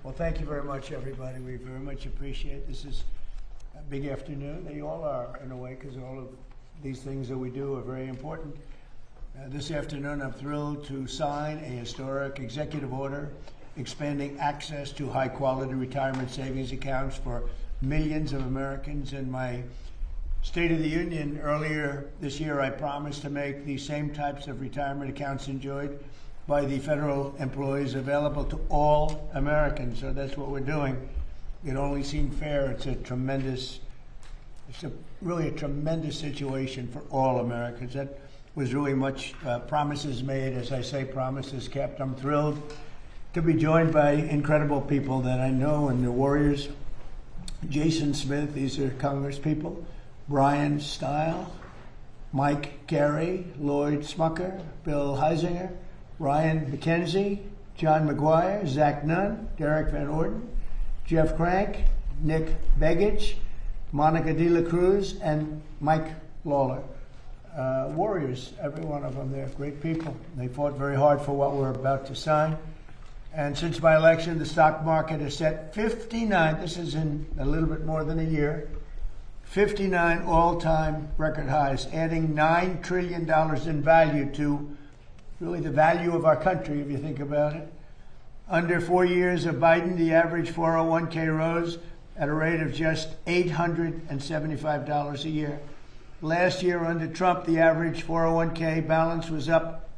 Well, thank you very much, everybody. We very much appreciate this. Is a big afternoon. They all are, in a way, because all of these things that we do are very important. This afternoon, I'm thrilled to sign a historic executive order expanding access to high-quality retirement savings accounts for millions of Americans. In my State of the Union earlier this year, I promised to make the same types of retirement accounts enjoyed by the federal employees available to all Americans. So that's what we're doing. It only seemed fair. It's really a tremendous situation for all Americans. That was really much promises made, as I say, promises kept. I'm thrilled to be joined by incredible people that I know and the warriors. Jason Smith, these are Congress people. Brian Stile, Mike Carey, Lloyd Smucker, Bill Heisinger, Ryan McKenzie, John McGuire, Zach Nunn, Derek Van Orden, Jeff Crank, Nick Begich, Monica De La Cruz, and Mike Lawler. Warriors, every one of them, they're great people. They fought very hard for what we're about to sign. And since my election, the stock market has set 59, this is in a little bit more than a year, 59 all-time record highs, adding $9 trillion in value to really the value of our country, if you think about it. Under 4 years of Biden, the average 401k rose at a rate of just $875 a year. Last year, under Trump, the average 401k balance was up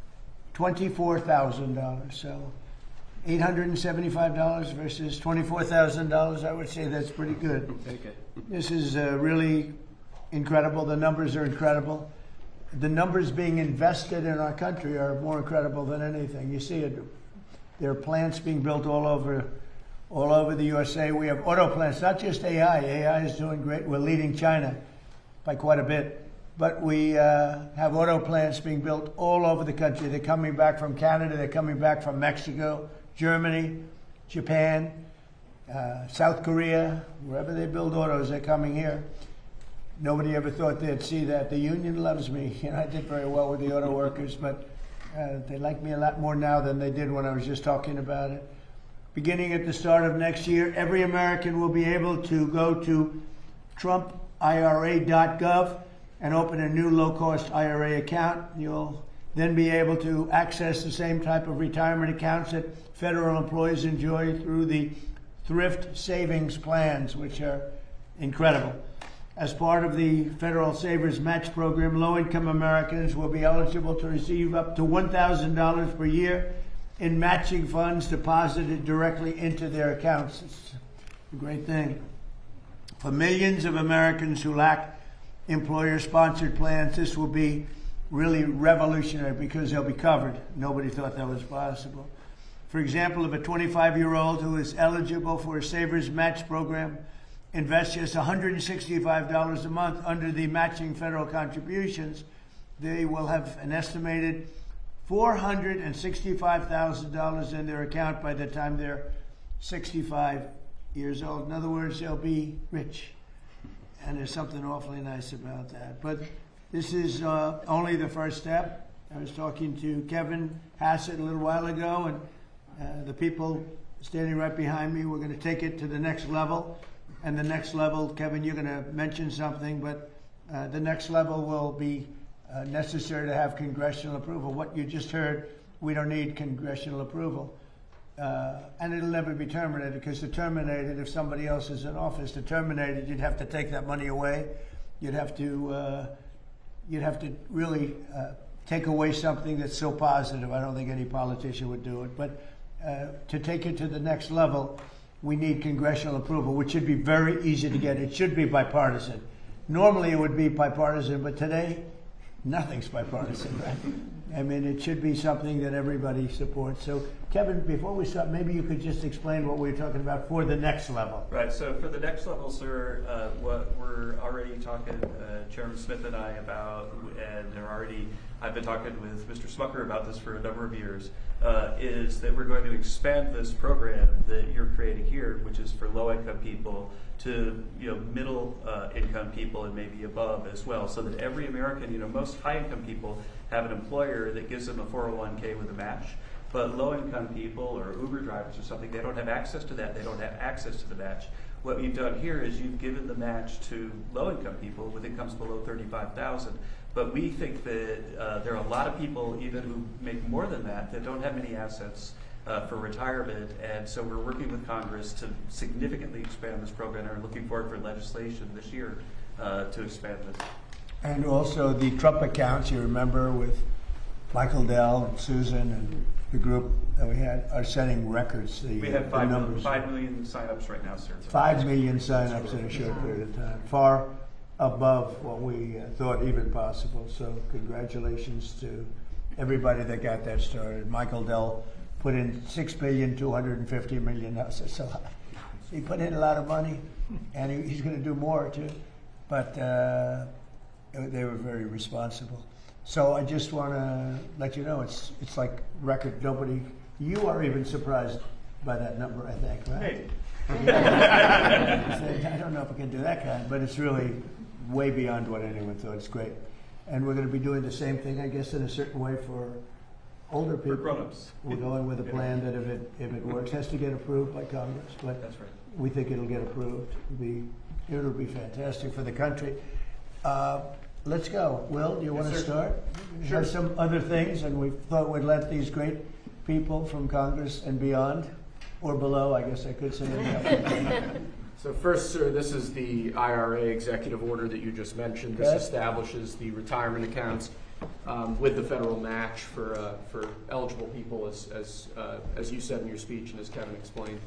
$24,000. So $875 versus $24,000, I would say that's pretty good. Take it. This is really incredible. The numbers are incredible. The numbers being invested in our country are more incredible than anything. You see it. There are plants being built all over the USA. We have auto plants, not just AI. AI is doing great. We're leading China by quite a bit. But we have auto plants being built all over the country. They're coming back from Canada. They're coming back from Mexico, Germany, Japan, South Korea. Wherever they build autos, they're coming here. Nobody ever thought they'd see that. The union loves me. I did very well with the auto workers, but they like me a lot more now than they did when I was just talking about it. Beginning at the start of next year, every American will be able to go to TrumpIRA.gov and open a new low-cost IRA account. You'll then be able to access the same type of retirement accounts that federal employees enjoy through the thrift savings plans, which are incredible. As part of the Federal Savers Match Program, low-income Americans will be eligible to receive up to $1,000 per year in matching funds deposited directly into their accounts. It's a great thing. For millions of Americans who lack employer-sponsored plans, this will be really revolutionary because they'll be covered. Nobody thought that was possible. For example, if a 25-year-old who is eligible for a Savers Match Program invest just $165 a month under the matching federal contributions, they will have an estimated $465,000 in their account by the time they're 65 years old. In other words, they'll be rich. And there's something awfully nice about that. But this is only the first step. I was talking to Kevin Hassett a little while ago, and the people standing right behind me, we're going to take it to the next level. And the next level, Kevin, you're going to mention something, but the next level will be necessary to have congressional approval. What you just heard, we don't need congressional approval. And it'll never be terminated, because to terminate it, if somebody else is in office, to terminate it, you'd have to take that money away. You'd have to really take away something that's so positive. I don't think any politician would do it. But to take it to the next level, we need congressional approval, which should be very easy to get. It should be bipartisan. Normally it would be bipartisan, but today, nothing's bipartisan, right? I mean, it should be something that everybody supports. So, Kevin, before we start, maybe you could just explain what we're talking about for the next level. Right, so for the next level, sir, what we're already talking, Chairman Smith and I, about, and I've been talking with Mr. Smucker about this for a number of years, is that we're going to expand this program that you're creating here, which is for low-income people, to middle income people and maybe above as well, so that every American, most high income people have an employer that gives them a 401k with a match. But low-income people or Uber drivers or something, they don't have access to that. They don't have access to the match. What you've done here is you've given the match to low-income people with incomes below $35,000. But we think that there are a lot of people, even who make more than that don't have many assets for retirement. And so we're working with Congress to significantly expand this program, and are looking forward for legislation this year to expand this. And also the Trump accounts, you remember, with Michael Dell and Susan and the group that we had, are setting records. We have 5 million signups right now, sir. 5 million signups in a short period of time, far above what we thought even possible. So congratulations to everybody that got that started. Michael Dell put in $6,250,000,000. That's a lot. He put in a lot of money, and he's going to do more too. But they were very responsible. So I just want to let you know it's like record. You are even surprised by that number, I think, right? Hey. I don't know if we can do that kind, but it's really way beyond what anyone thought. It's great. And we're going to be doing the same thing, I guess, in a certain way for older people. For grown-ups. We're going with a plan that if it works, has to get approved by Congress. But That's right. we think it'll get approved. It'll be fantastic for the country. Let's go. Will, do you want to start? Sure. Have some other things, and we thought we'd let these great people from Congress and beyond, or below, I guess I could say. So first, sir, this is the IRA executive order that you just mentioned. This Okay. establishes the retirement accounts with the federal match for eligible people, as you said in your speech and as Kevin explained.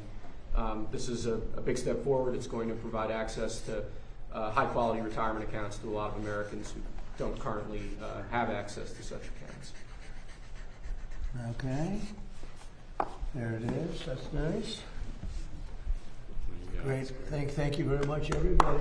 This is a big step forward. It's going to provide access to high-quality retirement accounts to a lot of Americans who don't currently have access to such accounts. Okay. There it is. That's nice. Great. Thank you very much, everybody.